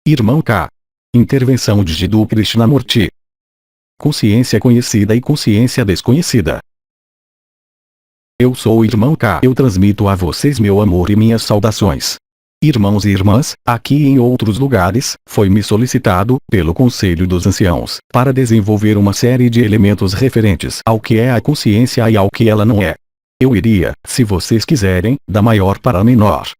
Irmão K. Intervenção de Jiddu Krishnamurti. Consciência conhecida e consciência desconhecida. Eu sou o Irmão K. Eu transmito a vocês meu amor e minhas saudações. Irmãos e irmãs, aqui e em outros lugares, foi-me solicitado, pelo Conselho dos Anciãos, para desenvolver uma série de elementos referentes ao que é a consciência e ao que ela não é. Eu iria, se vocês quiserem, da maior para a menor.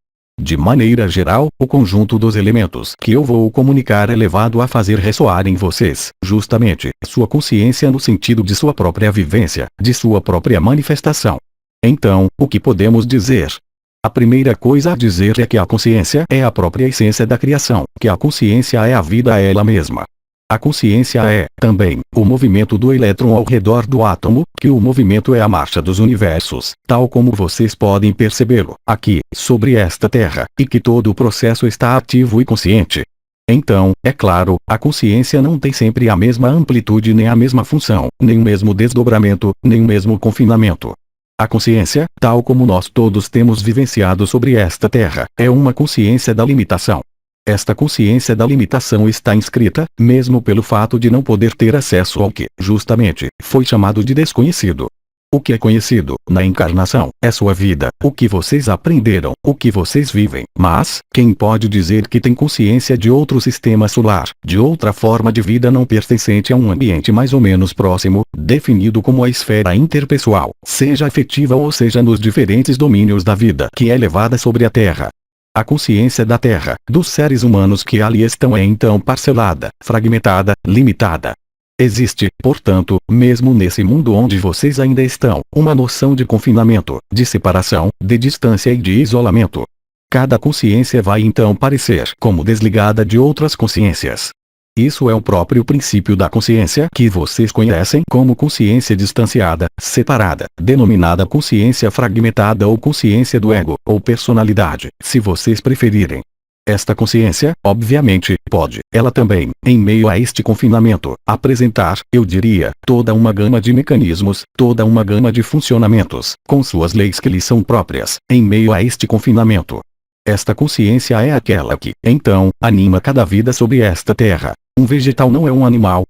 De maneira geral, o conjunto dos elementos que eu vou comunicar é levado a fazer ressoar em vocês, justamente, sua consciência no sentido de sua própria vivência, de sua própria manifestação. Então, o que podemos dizer? A primeira coisa a dizer é que a consciência é a própria essência da criação, que a consciência é a vida ela mesma. A consciência é, também, o movimento do elétron ao redor do átomo, que o movimento é a marcha dos universos, tal como vocês podem percebê-lo, aqui, sobre esta Terra, e que todo o processo está ativo e consciente. Então, é claro, a consciência não tem sempre a mesma amplitude nem a mesma função, nem o mesmo desdobramento, nem o mesmo confinamento. A consciência, tal como nós todos temos vivenciado sobre esta Terra, é uma consciência da limitação. Esta consciência da limitação está inscrita, mesmo pelo fato de não poder ter acesso ao que, justamente, foi chamado de desconhecido. O que é conhecido, na encarnação, é sua vida, o que vocês aprenderam, o que vocês vivem. Mas, quem pode dizer que tem consciência de outro sistema solar, de outra forma de vida não pertencente a um ambiente mais ou menos próximo, definido como a esfera interpessoal, seja afetiva ou seja nos diferentes domínios da vida que é levada sobre a Terra? A consciência da Terra, dos seres humanos que ali estão é então parcelada, fragmentada, limitada. Existe, portanto, mesmo nesse mundo onde vocês ainda estão, uma noção de confinamento, de separação, de distância e de isolamento. Cada consciência vai então parecer como desligada de outras consciências. Isso é o próprio princípio da consciência que vocês conhecem como consciência distanciada, separada, denominada consciência fragmentada ou consciência do ego, ou personalidade, se vocês preferirem. Esta consciência, obviamente, pode, ela também, em meio a este confinamento, apresentar, eu diria, toda uma gama de mecanismos, toda uma gama de funcionamentos, com suas leis que lhe são próprias, em meio a este confinamento. Esta consciência é aquela que, então, anima cada vida sobre esta Terra. Um vegetal não é um animal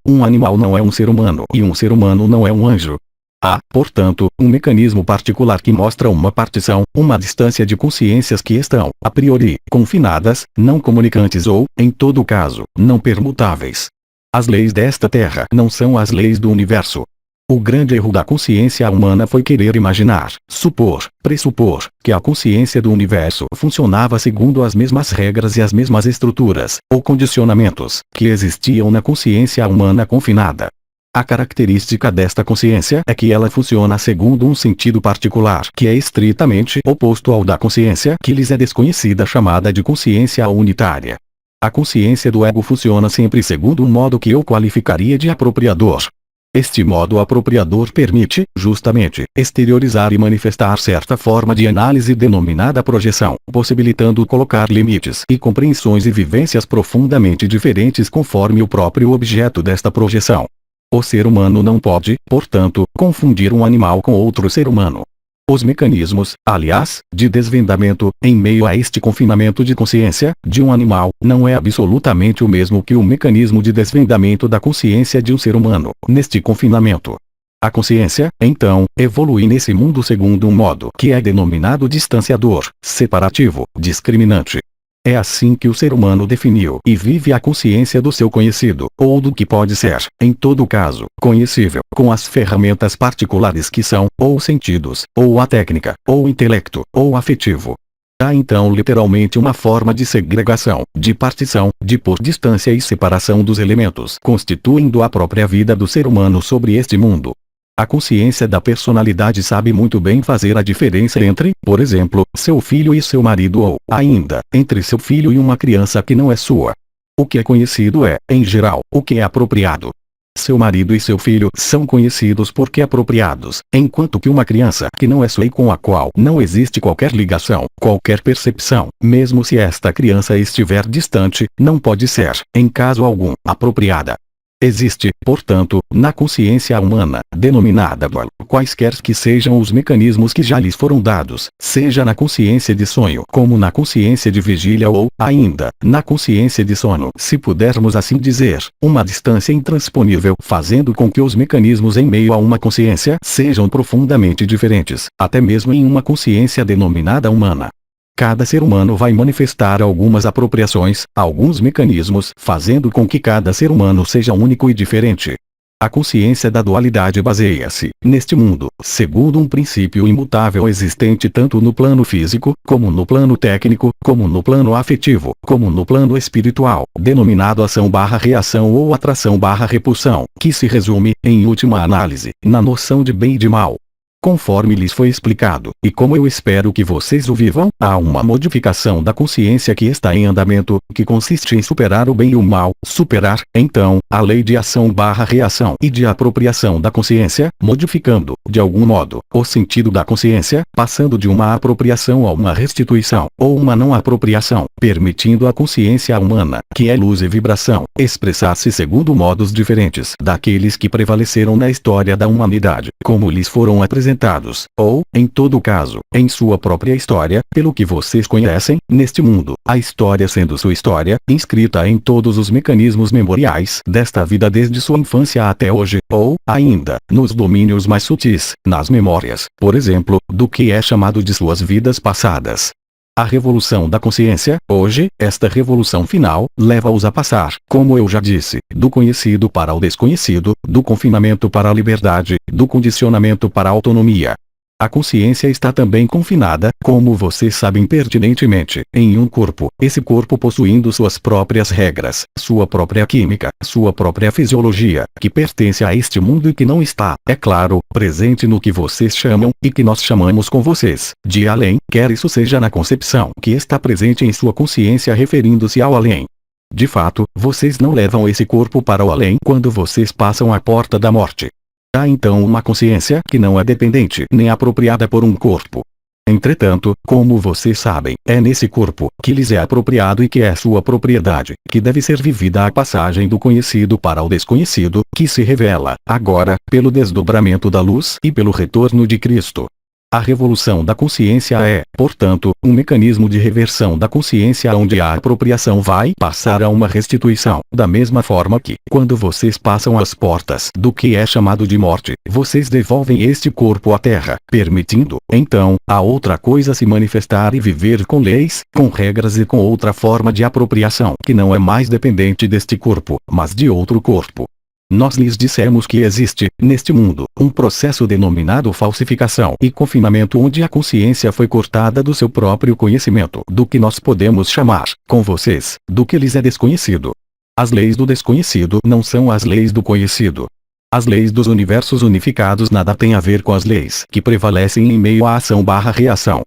não é um ser humano e um ser humano não é um anjo. Há, portanto, um mecanismo particular que mostra uma partição, uma distância de consciências que estão, a priori, confinadas, não comunicantes ou, em todo caso, não permutáveis. As leis desta Terra não são as leis do universo. O grande erro da consciência humana foi querer imaginar, supor, pressupor, que a consciência do universo funcionava segundo as mesmas regras e as mesmas estruturas, ou condicionamentos, que existiam na consciência humana confinada. A característica desta consciência é que ela funciona segundo um sentido particular que é estritamente oposto ao da consciência que lhes é desconhecida, chamada de consciência unitária. A consciência do ego funciona sempre segundo um modo que eu qualificaria de apropriador. Este modo apropriador permite, justamente, exteriorizar e manifestar certa forma de análise denominada projeção, possibilitando colocar limites e compreensões e vivências profundamente diferentes conforme o próprio objeto desta projeção. O ser humano não pode, portanto, confundir um animal com outro ser humano. Os mecanismos, aliás, de desvendamento, em meio a este confinamento de consciência, de um animal, não é absolutamente o mesmo que o mecanismo de desvendamento da consciência de um ser humano, neste confinamento. A consciência, então, evolui nesse mundo segundo um modo que é denominado distanciador, separativo, discriminante. É assim que o ser humano definiu e vive a consciência do seu conhecido, ou do que pode ser, em todo caso, conhecível, com as ferramentas particulares que são, ou sentidos, ou a técnica, ou intelecto, ou afetivo. Há então literalmente uma forma de segregação, de partição, de por distância e separação dos elementos constituindo a própria vida do ser humano sobre este mundo. A consciência da personalidade sabe muito bem fazer a diferença entre, por exemplo, seu filho e seu marido ou, ainda, entre seu filho e uma criança que não é sua. O que é conhecido é, em geral, o que é apropriado. Seu marido e seu filho são conhecidos porque apropriados, enquanto que uma criança que não é sua e com a qual não existe qualquer ligação, qualquer percepção, mesmo se esta criança estiver distante, não pode ser, em caso algum, apropriada. Existe, portanto, na consciência humana, denominada dual, quaisquer que sejam os mecanismos que já lhes foram dados, seja na consciência de sonho como na consciência de vigília ou, ainda, na consciência de sono, se pudermos assim dizer, uma distância intransponível, fazendo com que os mecanismos em meio a uma consciência sejam profundamente diferentes, até mesmo em uma consciência denominada humana. Cada ser humano vai manifestar algumas apropriações, alguns mecanismos, fazendo com que cada ser humano seja único e diferente. A consciência da dualidade baseia-se, neste mundo, segundo um princípio imutável existente tanto no plano físico, como no plano técnico, como no plano afetivo, como no plano espiritual, denominado ação/reação ou atração/repulsão, que se resume, em última análise, na noção de bem e de mal. Conforme lhes foi explicado, e como eu espero que vocês o vivam, há uma modificação da consciência que está em andamento, que consiste em superar o bem e o mal, superar, então, a lei de ação/reação e de apropriação da consciência, modificando, de algum modo, o sentido da consciência, passando de uma apropriação a uma restituição, ou uma não apropriação, permitindo à consciência humana, que é luz e vibração, expressar-se segundo modos diferentes daqueles que prevaleceram na história da humanidade, como lhes foram apresentados, ou, em todo caso, em sua própria história, pelo que vocês conhecem, neste mundo, a história sendo sua história, inscrita em todos os mecanismos memoriais desta vida desde sua infância até hoje, ou, ainda, nos domínios mais sutis, nas memórias, por exemplo, do que é chamado de suas vidas passadas. A revolução da consciência, hoje, esta revolução final, leva-os a passar, como eu já disse, do conhecido para o desconhecido, do confinamento para a liberdade, do condicionamento para a autonomia. A consciência está também confinada, como vocês sabem pertinentemente, em um corpo, esse corpo possuindo suas próprias regras, sua própria química, sua própria fisiologia, que pertence a este mundo e que não está, é claro, presente no que vocês chamam, e que nós chamamos com vocês, de além, quer isso seja na concepção que está presente em sua consciência referindo-se ao além. De fato, vocês não levam esse corpo para o além quando vocês passam a porta da morte. Há então uma consciência que não é dependente nem apropriada por um corpo. Entretanto, como vocês sabem, é nesse corpo que lhes é apropriado e que é sua propriedade, que deve ser vivida a passagem do conhecido para o desconhecido, que se revela, agora, pelo desdobramento da luz e pelo retorno de Cristo. A revolução da consciência é, portanto, um mecanismo de reversão da consciência onde a apropriação vai passar a uma restituição, da mesma forma que, quando vocês passam as portas do que é chamado de morte, vocês devolvem este corpo à terra, permitindo, então, a outra coisa se manifestar e viver com leis, com regras e com outra forma de apropriação que não é mais dependente deste corpo, mas de outro corpo. Nós lhes dissemos que existe, neste mundo, um processo denominado falsificação e confinamento onde a consciência foi cortada do seu próprio conhecimento, do que nós podemos chamar, com vocês, do que lhes é desconhecido. As leis do desconhecido não são as leis do conhecido. As leis dos universos unificados nada têm a ver com as leis que prevalecem em meio à ação/reação.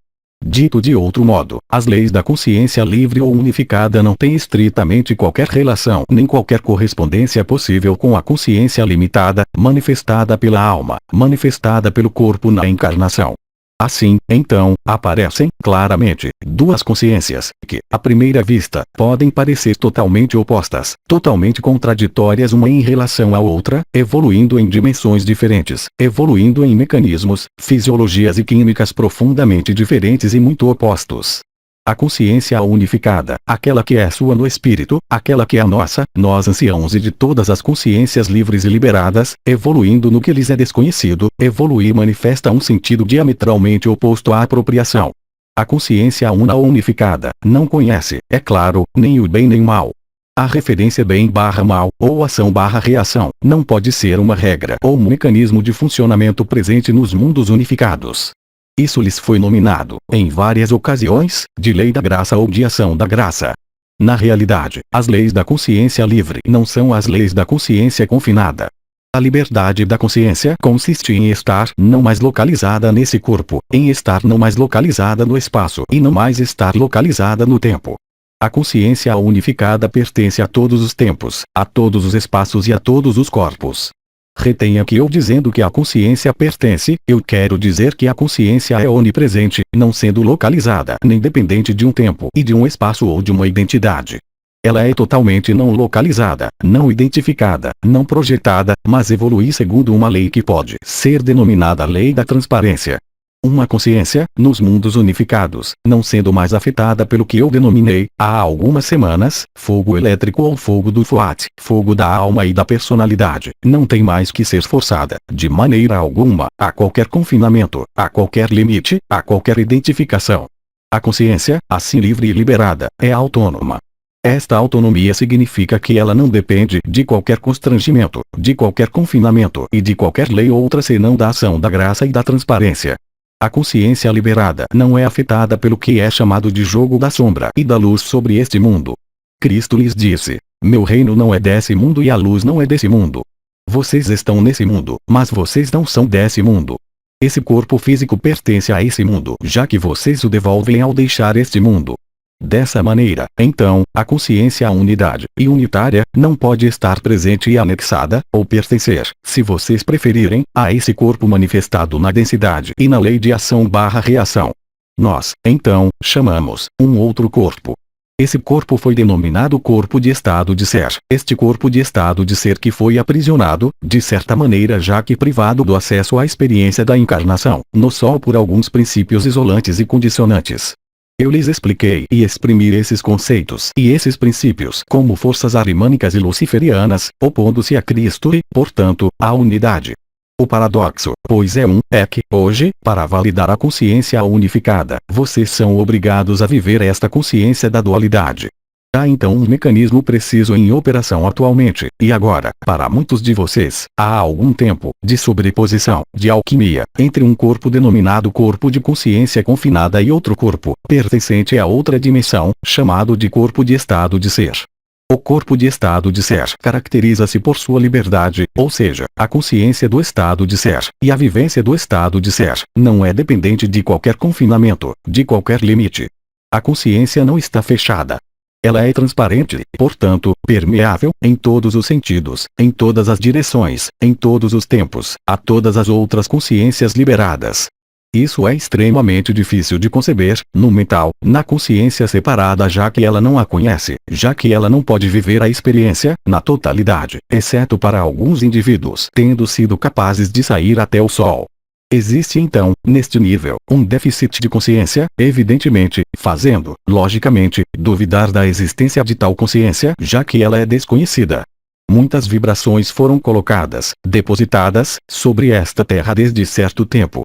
Dito de outro modo, as leis da consciência livre ou unificada não têm estritamente qualquer relação nem qualquer correspondência possível com a consciência limitada, manifestada pela alma, manifestada pelo corpo na encarnação. Assim, então, aparecem, claramente, duas consciências, que, à primeira vista, podem parecer totalmente opostas, totalmente contraditórias uma em relação à outra, evoluindo em dimensões diferentes, evoluindo em mecanismos, fisiologias e químicas profundamente diferentes e muito opostos. A consciência unificada, aquela que é sua no espírito, aquela que é a nossa, nós anciãos e de todas as consciências livres e liberadas, evoluindo no que lhes é desconhecido, evoluir manifesta um sentido diametralmente oposto à apropriação. A consciência una ou unificada, não conhece, é claro, nem o bem nem o mal. A referência bem/mal, ou ação/reação, não pode ser uma regra ou um mecanismo de funcionamento presente nos mundos unificados. Isso lhes foi nominado, em várias ocasiões, de lei da graça ou de ação da graça. Na realidade, as leis da consciência livre não são as leis da consciência confinada. A liberdade da consciência consiste em estar não mais localizada nesse corpo, em estar não mais localizada no espaço e não mais estar localizada no tempo. A consciência unificada pertence a todos os tempos, a todos os espaços e a todos os corpos. Retenha que eu dizendo que a consciência pertence, eu quero dizer que a consciência é onipresente, não sendo localizada nem dependente de um tempo e de um espaço ou de uma identidade. Ela é totalmente não localizada, não identificada, não projetada, mas evolui segundo uma lei que pode ser denominada lei da transparência. Uma consciência, nos mundos unificados, não sendo mais afetada pelo que eu denominei, há algumas semanas, fogo elétrico ou fogo do Fuat, fogo da alma e da personalidade, não tem mais que ser forçada, de maneira alguma, a qualquer confinamento, a qualquer limite, a qualquer identificação. A consciência, assim livre e liberada, é autônoma. Esta autonomia significa que ela não depende de qualquer constrangimento, de qualquer confinamento e de qualquer lei outra senão da ação da graça e da transparência. A consciência liberada não é afetada pelo que é chamado de jogo da sombra e da luz sobre este mundo. Cristo lhes disse: meu reino não é desse mundo e a luz não é desse mundo. Vocês estão nesse mundo, mas vocês não são desse mundo. Esse corpo físico pertence a esse mundo, já que vocês o devolvem ao deixar este mundo. Dessa maneira, então, a consciência unidade e unitária não pode estar presente e anexada, ou pertencer, se vocês preferirem, a esse corpo manifestado na densidade e na lei de ação/reação. Nós, então, chamamos um outro corpo. Esse corpo foi denominado corpo de estado de ser. Este corpo de estado de ser que foi aprisionado, de certa maneira já que privado do acesso à experiência da encarnação, no Sol por alguns princípios isolantes e condicionantes. Eu lhes expliquei e exprimi esses conceitos e esses princípios como forças arimânicas e luciferianas, opondo-se a Cristo e, portanto, à unidade. O paradoxo, pois é que, hoje, para validar a consciência unificada, vocês são obrigados a viver esta consciência da dualidade. Há então um mecanismo preciso em operação atualmente, e agora, para muitos de vocês, há algum tempo, de sobreposição, de alquimia, entre um corpo denominado corpo de consciência confinada e outro corpo, pertencente a outra dimensão, chamado de corpo de estado de ser. O corpo de estado de ser caracteriza-se por sua liberdade, ou seja, a consciência do estado de ser, e a vivência do estado de ser, não é dependente de qualquer confinamento, de qualquer limite. A consciência não está fechada. Ela é transparente, portanto, permeável, em todos os sentidos, em todas as direções, em todos os tempos, a todas as outras consciências liberadas. Isso é extremamente difícil de conceber, no mental, na consciência separada já que ela não a conhece, já que ela não pode viver a experiência, na totalidade, exceto para alguns indivíduos tendo sido capazes de sair até o Sol. Existe então, neste nível, um déficit de consciência, evidentemente, fazendo, logicamente, duvidar da existência de tal consciência, já que ela é desconhecida. Muitas vibrações foram colocadas, depositadas, sobre esta terra desde certo tempo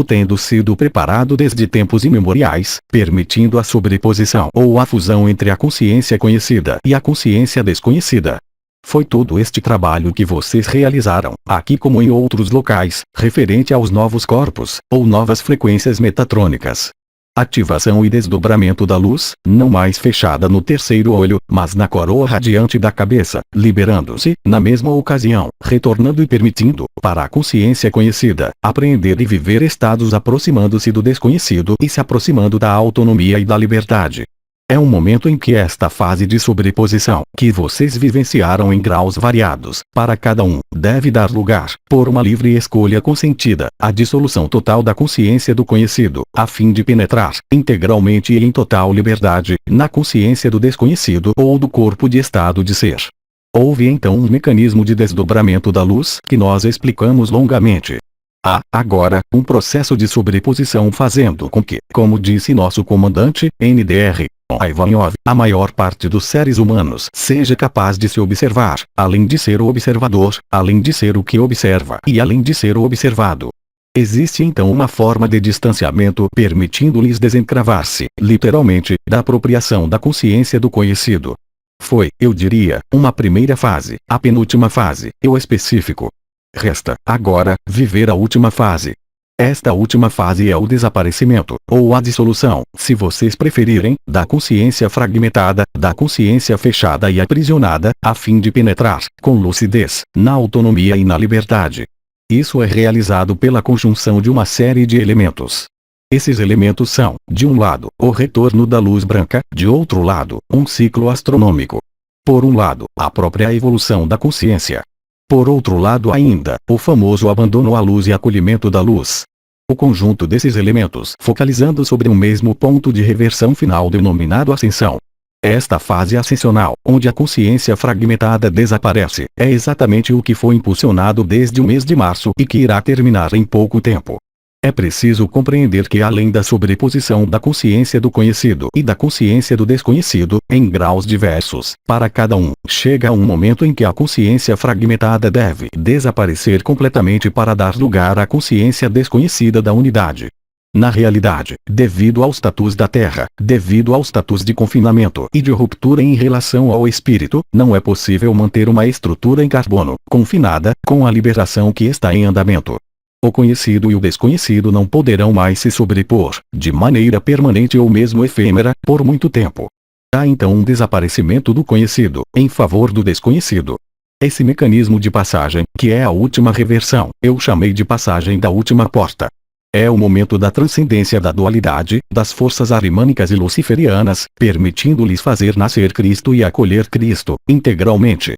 tendo sido preparado desde tempos imemoriais, permitindo a sobreposição ou a fusão entre a consciência conhecida e a consciência desconhecida. Foi todo este trabalho que vocês realizaram, aqui como em outros locais, referente aos novos corpos, ou novas frequências metatrônicas. Ativação e desdobramento da luz, não mais fechada no terceiro olho, mas na coroa radiante da cabeça, liberando-se, na mesma ocasião, retornando e permitindo, para a consciência conhecida, apreender e viver estados aproximando-se do desconhecido e se aproximando da autonomia e da liberdade. É um momento em que esta fase de sobreposição, que vocês vivenciaram em graus variados, para cada um, deve dar lugar, por uma livre escolha consentida, à dissolução total da consciência do conhecido, a fim de penetrar, integralmente e em total liberdade, na consciência do desconhecido ou do corpo de estado de ser. Houve então um mecanismo de desdobramento da luz que nós explicamos longamente. Há, agora, um processo de sobreposição fazendo com que, como disse nosso comandante, NDR, Ivanov, a maior parte dos seres humanos seja capaz de se observar, além de ser o observador, além de ser o que observa e além de ser o observado. Existe então uma forma de distanciamento permitindo-lhes desencravar-se, literalmente, da apropriação da consciência do conhecido. Foi, eu diria, uma primeira fase, a penúltima fase, eu específico. Resta, agora, viver a última fase. Esta última fase é o desaparecimento, ou a dissolução, se vocês preferirem, da consciência fragmentada, da consciência fechada e aprisionada, a fim de penetrar, com lucidez, na autonomia e na liberdade. Isso é realizado pela conjunção de uma série de elementos. Esses elementos são, de um lado, o retorno da luz branca, de outro lado, um ciclo astronômico. Por um lado, a própria evolução da consciência. Por outro lado ainda, o famoso abandono à luz e acolhimento da luz. O conjunto desses elementos focalizando sobre um mesmo ponto de reversão final denominado ascensão. Esta fase ascensional, onde a consciência fragmentada desaparece, é exatamente o que foi impulsionado desde o mês de março e que irá terminar em pouco tempo. É preciso compreender que além da sobreposição da consciência do conhecido e da consciência do desconhecido, em graus diversos, para cada um, chega um momento em que a consciência fragmentada deve desaparecer completamente para dar lugar à consciência desconhecida da unidade. Na realidade, devido ao status da Terra, devido ao status de confinamento e de ruptura em relação ao espírito, não é possível manter uma estrutura em carbono, confinada, com a liberação que está em andamento. O conhecido e o desconhecido não poderão mais se sobrepor, de maneira permanente ou mesmo efêmera, por muito tempo. Há então um desaparecimento do conhecido, em favor do desconhecido. Esse mecanismo de passagem, que é a última reversão, eu chamei de passagem da última porta. É o momento da transcendência da dualidade, das forças arimânicas e luciferianas, permitindo-lhes fazer nascer Cristo e acolher Cristo, integralmente.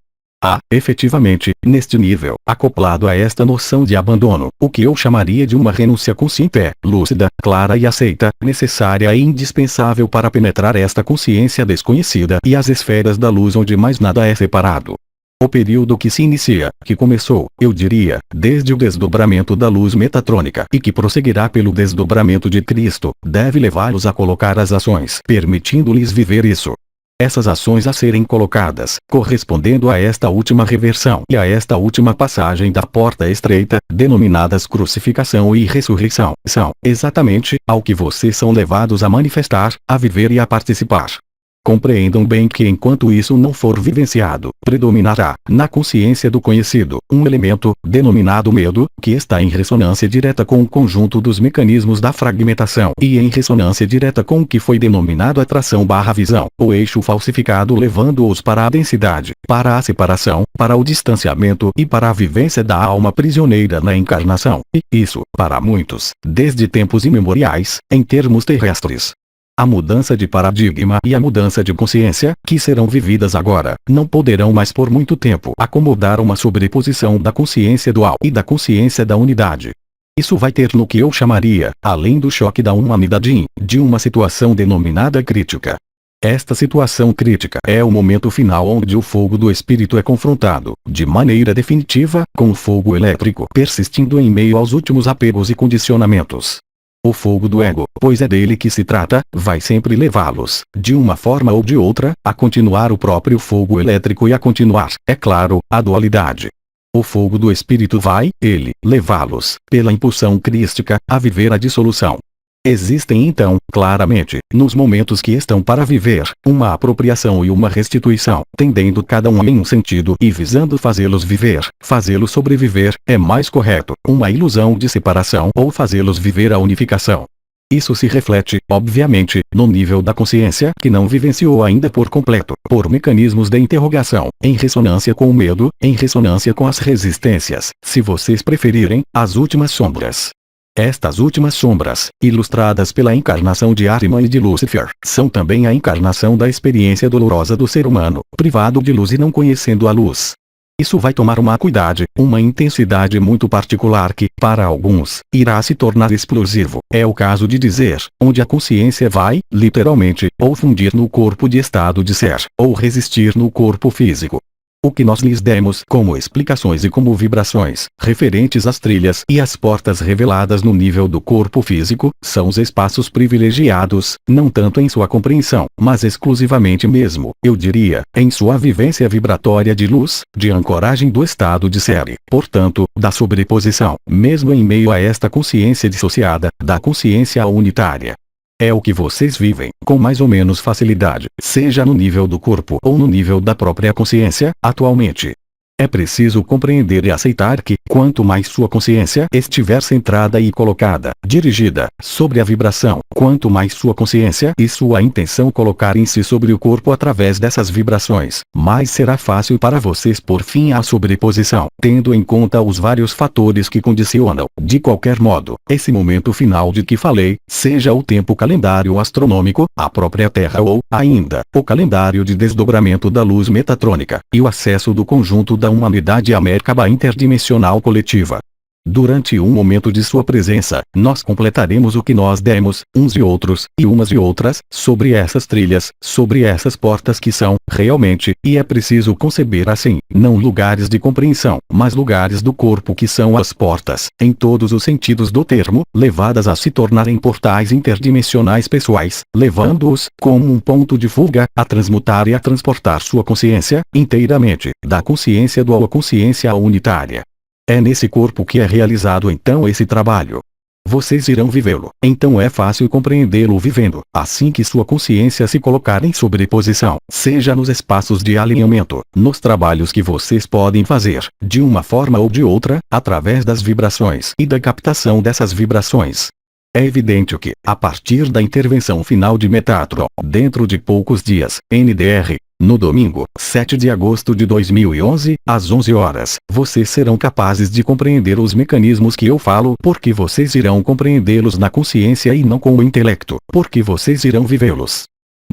Há, efetivamente, neste nível, acoplado a esta noção de abandono, o que eu chamaria de uma renúncia consciente, lúcida, clara e aceita, necessária e indispensável para penetrar esta consciência desconhecida e as esferas da luz onde mais nada é separado. O período que se inicia, que começou, eu diria, desde o desdobramento da luz metatrônica e que prosseguirá pelo desdobramento de Cristo, deve levá-los a colocar as ações, permitindo-lhes viver isso. Essas ações a serem colocadas, correspondendo a esta última reversão e a esta última passagem da porta estreita, denominadas crucificação e ressurreição, são, exatamente, ao que vocês são levados a manifestar, a viver e a participar. Compreendam bem que enquanto isso não for vivenciado, predominará, na consciência do conhecido, um elemento, denominado medo, que está em ressonância direta com o conjunto dos mecanismos da fragmentação e em ressonância direta com o que foi denominado atração/visão, o eixo falsificado levando-os para a densidade, para a separação, para o distanciamento e para a vivência da alma prisioneira na encarnação, e isso, para muitos, desde tempos imemoriais, em termos terrestres. A mudança de paradigma e a mudança de consciência, que serão vividas agora, não poderão mais por muito tempo acomodar uma sobreposição da consciência dual e da consciência da unidade. Isso vai ter no que eu chamaria, além do choque da humanidade, de uma situação denominada crítica. Esta situação crítica é o momento final onde o fogo do espírito é confrontado, de maneira definitiva, com o fogo elétrico persistindo em meio aos últimos apegos e condicionamentos. O fogo do ego, pois é dele que se trata, vai sempre levá-los, de uma forma ou de outra, a continuar o próprio fogo elétrico e a continuar, é claro, a dualidade. O fogo do espírito vai, ele, levá-los, pela impulsão crística, a viver a dissolução. Existem então, claramente, nos momentos que estão para viver, uma apropriação e uma restituição, tendendo cada um em um sentido e visando fazê-los viver, fazê-los sobreviver, é mais correto, uma ilusão de separação ou fazê-los viver a unificação. Isso se reflete, obviamente, no nível da consciência que não vivenciou ainda por completo, por mecanismos de interrogação, em ressonância com o medo, em ressonância com as resistências, se vocês preferirem, as últimas sombras. Estas últimas sombras, ilustradas pela encarnação de Ahriman e de Lúcifer, são também a encarnação da experiência dolorosa do ser humano, privado de luz e não conhecendo a luz. Isso vai tomar uma acuidade, uma intensidade muito particular que, para alguns, irá se tornar explosivo. É o caso de dizer, onde a consciência vai, literalmente, ou fundir no corpo de estado de ser, ou resistir no corpo físico. O que nós lhes demos como explicações e como vibrações, referentes às trilhas e às portas reveladas no nível do corpo físico, são os espaços privilegiados, não tanto em sua compreensão, mas exclusivamente mesmo, eu diria, em sua vivência vibratória de luz, de ancoragem do estado de ser, portanto, da sobreposição, mesmo em meio a esta consciência dissociada, da consciência unitária. É o que vocês vivem, com mais ou menos facilidade, seja no nível do corpo ou no nível da própria consciência, atualmente. É preciso compreender e aceitar que, quanto mais sua consciência estiver centrada e colocada, dirigida, sobre a vibração, quanto mais sua consciência e sua intenção colocarem-se sobre o corpo através dessas vibrações, mais será fácil para vocês pôr fim à sobreposição, tendo em conta os vários fatores que condicionam, de qualquer modo, esse momento final de que falei, seja o tempo calendário astronômico, a própria Terra ou, ainda, o calendário de desdobramento da luz metatrônica, e o acesso do conjunto da humanidade à Merkaba interdimensional coletiva. Durante um momento de sua presença, nós completaremos o que nós demos, uns e outros, e umas e outras, sobre essas trilhas, sobre essas portas que são, realmente, e é preciso conceber assim, não lugares de compreensão, mas lugares do corpo que são as portas, em todos os sentidos do termo, levadas a se tornarem portais interdimensionais pessoais, levando-os, como um ponto de fuga, a transmutar e a transportar sua consciência, inteiramente, da consciência dual à consciência unitária. É nesse corpo que é realizado então esse trabalho. Vocês irão vivê-lo, então é fácil compreendê-lo vivendo, assim que sua consciência se colocar em sobreposição, seja nos espaços de alinhamento, nos trabalhos que vocês podem fazer, de uma forma ou de outra, através das vibrações e da captação dessas vibrações. É evidente que, a partir da intervenção final de Metatron, dentro de poucos dias, NDR, no domingo, 7 de agosto de 2011, às 11 horas, vocês serão capazes de compreender os mecanismos que eu falo porque vocês irão compreendê-los na consciência e não com o intelecto, porque vocês irão vivê-los.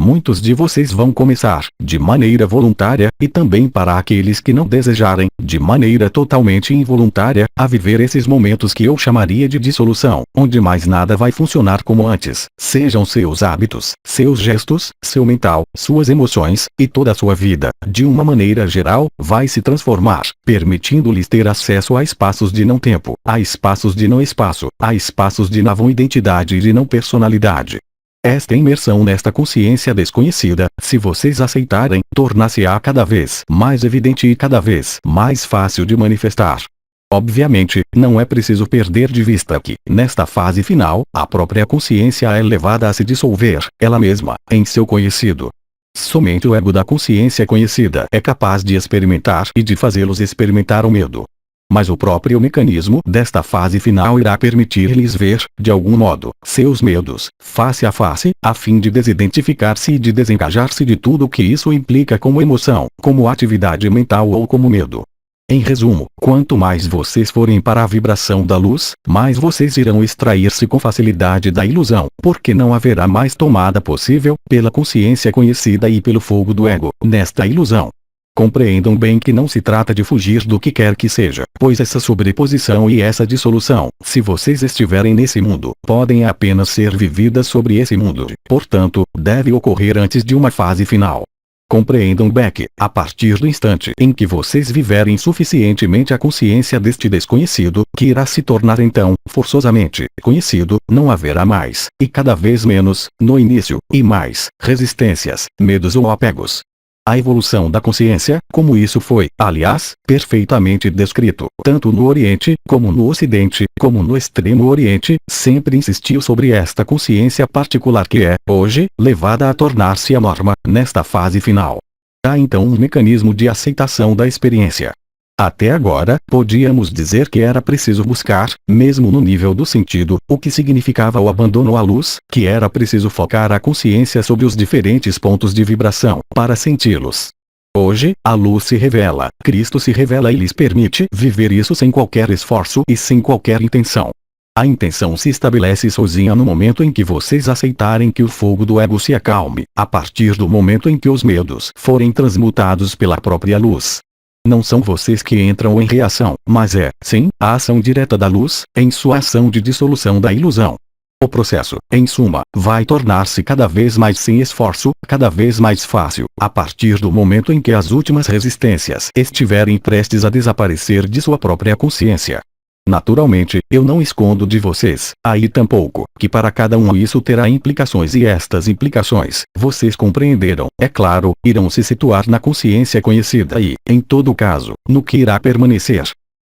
Muitos de vocês vão começar, de maneira voluntária, e também para aqueles que não desejarem, de maneira totalmente involuntária, a viver esses momentos que eu chamaria de dissolução, onde mais nada vai funcionar como antes, sejam seus hábitos, seus gestos, seu mental, suas emoções, e toda a sua vida, de uma maneira geral, vai se transformar, permitindo-lhes ter acesso a espaços de não tempo, a espaços de não espaço, a espaços de não identidade e de não personalidade. Esta imersão nesta consciência desconhecida, se vocês aceitarem, tornar-se-á cada vez mais evidente e cada vez mais fácil de manifestar. Obviamente, não é preciso perder de vista que, nesta fase final, a própria consciência é levada a se dissolver, ela mesma, em seu conhecido. Somente o ego da consciência conhecida é capaz de experimentar e de fazê-los experimentar o medo. Mas o próprio mecanismo desta fase final irá permitir-lhes ver, de algum modo, seus medos, face a face, a fim de desidentificar-se e de desengajar-se de tudo o que isso implica como emoção, como atividade mental ou como medo. Em resumo, quanto mais vocês forem para a vibração da luz, mais vocês irão extrair-se com facilidade da ilusão, porque não haverá mais tomada possível, pela consciência conhecida e pelo fogo do ego, nesta ilusão. Compreendam bem que não se trata de fugir do que quer que seja, pois essa sobreposição e essa dissolução, se vocês estiverem nesse mundo, podem apenas ser vividas sobre esse mundo, portanto, deve ocorrer antes de uma fase final. Compreendam bem que, a partir do instante em que vocês viverem suficientemente a consciência deste desconhecido, que irá se tornar então, forçosamente, conhecido, não haverá mais, e cada vez menos, no início, e mais, resistências, medos ou apegos. A evolução da consciência, como isso foi, aliás, perfeitamente descrito, tanto no Oriente, como no Ocidente, como no Extremo Oriente, sempre insistiu sobre esta consciência particular que é, hoje, levada a tornar-se a norma, nesta fase final. Há então um mecanismo de aceitação da experiência. Até agora, podíamos dizer que era preciso buscar, mesmo no nível do sentido, o que significava o abandono à luz, que era preciso focar a consciência sobre os diferentes pontos de vibração, para senti-los. Hoje, a luz se revela, Cristo se revela e lhes permite viver isso sem qualquer esforço e sem qualquer intenção. A intenção se estabelece sozinha no momento em que vocês aceitarem que o fogo do ego se acalme, a partir do momento em que os medos forem transmutados pela própria luz. Não são vocês que entram em reação, mas é, sim, a ação direta da luz, em sua ação de dissolução da ilusão. O processo, em suma, vai tornar-se cada vez mais sem esforço, cada vez mais fácil, a partir do momento em que as últimas resistências estiverem prestes a desaparecer de sua própria consciência. Naturalmente, eu não escondo de vocês, aí tampouco, que para cada um isso terá implicações e estas implicações, vocês compreenderam, é claro, irão se situar na consciência conhecida e, em todo caso, no que irá permanecer.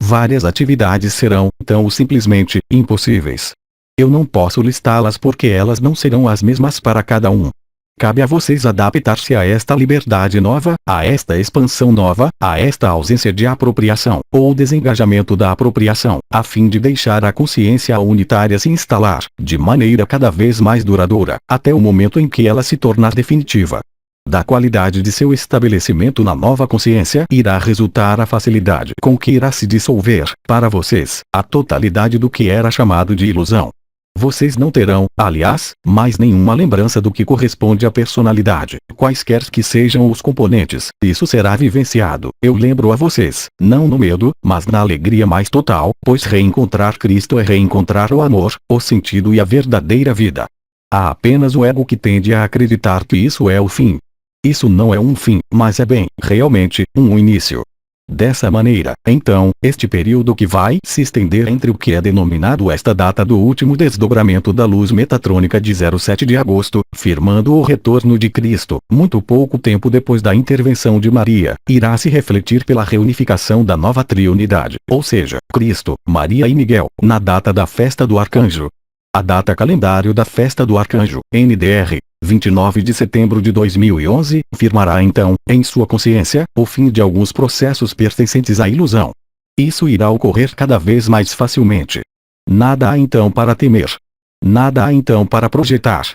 Várias atividades serão, então simplesmente, impossíveis. Eu não posso listá-las porque elas não serão as mesmas para cada um. Cabe a vocês adaptar-se a esta liberdade nova, a esta expansão nova, a esta ausência de apropriação, ou desengajamento da apropriação, a fim de deixar a consciência unitária se instalar, de maneira cada vez mais duradoura, até o momento em que ela se tornar definitiva. Da qualidade de seu estabelecimento na nova consciência irá resultar a facilidade com que irá se dissolver, para vocês, a totalidade do que era chamado de ilusão. Vocês não terão, aliás, mais nenhuma lembrança do que corresponde à personalidade, quaisquer que sejam os componentes. Isso será vivenciado, eu lembro a vocês, não no medo, mas na alegria mais total, pois reencontrar Cristo é reencontrar o amor, o sentido e a verdadeira vida. Há apenas o ego que tende a acreditar que isso é o fim. Isso não é um fim, mas é bem, realmente, um início. Dessa maneira, então, este período que vai se estender entre o que é denominado esta data do último desdobramento da luz metatrônica de 07 de agosto, firmando o retorno de Cristo, muito pouco tempo depois da intervenção de Maria, irá se refletir pela reunificação da nova triunidade, ou seja, Cristo, Maria e Miguel, na data da festa do Arcanjo. A data calendário da festa do Arcanjo, NDR, 29 de setembro de 2011, firmará então, em sua consciência, o fim de alguns processos pertencentes à ilusão. Isso irá ocorrer cada vez mais facilmente. Nada há então para temer. Nada há então para projetar.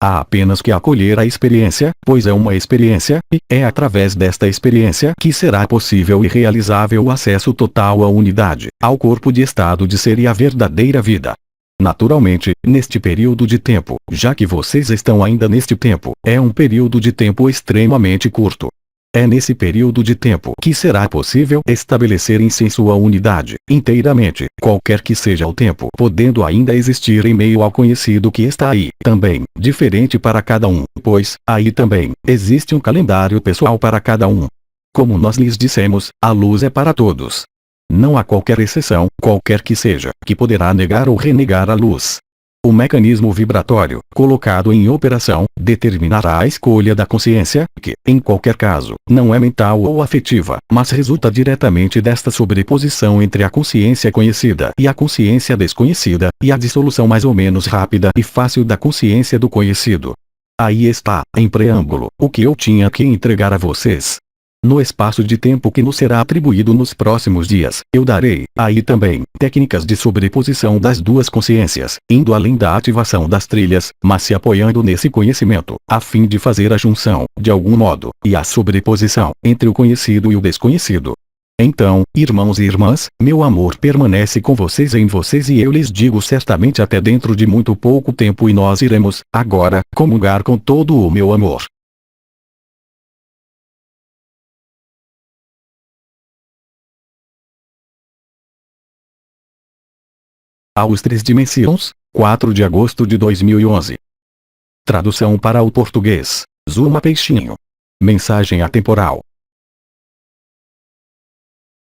Há apenas que acolher a experiência, pois é uma experiência, e é através desta experiência que será possível e realizável o acesso total à unidade, ao corpo de estado de ser e à verdadeira vida. Naturalmente, neste período de tempo, já que vocês estão ainda neste tempo, é um período de tempo extremamente curto. É nesse período de tempo que será possível estabelecer em si sua unidade, inteiramente, qualquer que seja o tempo, podendo ainda existir em meio ao conhecido que está aí, também, diferente para cada um, pois, aí também, existe um calendário pessoal para cada um. Como nós lhes dissemos, a luz é para todos. Não há qualquer exceção, qualquer que seja, que poderá negar ou renegar a luz. O mecanismo vibratório, colocado em operação, determinará a escolha da consciência, que, em qualquer caso, não é mental ou afetiva, mas resulta diretamente desta sobreposição entre a consciência conhecida e a consciência desconhecida, e a dissolução mais ou menos rápida e fácil da consciência do conhecido. Aí está, em preâmbulo, o que eu tinha que entregar a vocês. No espaço de tempo que nos será atribuído nos próximos dias, eu darei, aí também, técnicas de sobreposição das duas consciências, indo além da ativação das trilhas, mas se apoiando nesse conhecimento, a fim de fazer a junção, de algum modo, e a sobreposição, entre o conhecido e o desconhecido. Então, irmãos e irmãs, meu amor permanece com vocês em vocês e eu lhes digo certamente até dentro de muito pouco tempo e nós iremos, agora, comungar com todo o meu amor. Aos 3 dimensões, 4 de agosto de 2011. Tradução para o português. Zuma Peixinho. Mensagem atemporal.